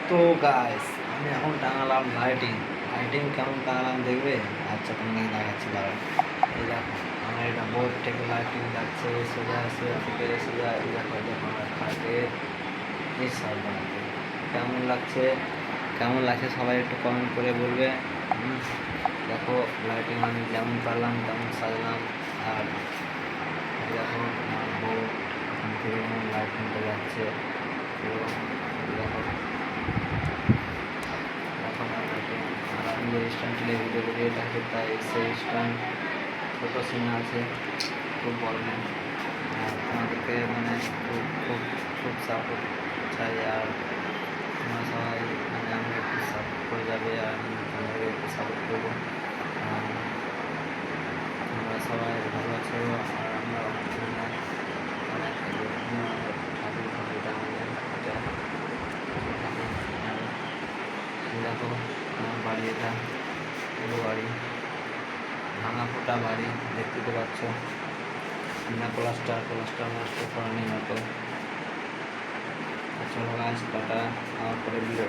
তো গাইস আমি এখন টাঙালাম লাইটিং। লাইটিং কেমন টাঙালাম দেখবে? আচ্ছা তোমাকে দেখাচ্ছি দাঁড়াও। এই দেখো আমার এটা বোর্ড থেকে লাইটিং যাচ্ছে সোজা সোজা থেকে সোজা। এই দেখো দেখো আমার খাটের এই সব বানাতে কেমন লাগছে, কেমন লাগছে সবাই একটু কমেন্ট করে বলবে। দেখো লাইটিং আমি যেমন পারলাম তেমন সাজলাম। আর এই দেখো আমার বোর্ড এখান থেকে লাইটিংটা যাচ্ছে পুরো। এই দেখো এখন আপনাকে আর আমি যে স্ট্যান্ডটি ভিডিও ভিডিও থাকে তাই সেই স্ট্যান্ড ছোটো সিনে আছে, খুব বড় নেই। আর তোমাদেরকে মানে খুব খুব খুব সাপোর্ট চাই। আর তোমরা সবাই মানে আমাকে একটু সাপোর্ট করে যাবে আর আমি তোমাদেরকে একটু সাপোর্ট করবো। আর তোমরা সবাই ভালো আছো আর আমরা মানে অনেক ঠাকুর ঠাকুরটা আমাদের এটা দেখো আমার বাড়ি, এটা পুরো বাড়ি ভাঙা ফোটা বাড়ি দেখতে তো পাচ্ছ না। প্লাস্টার প্লাস্টার মাস্টার করা নেই হয়তো। চলো গাছ টাটা, আমার পরে ভিডিও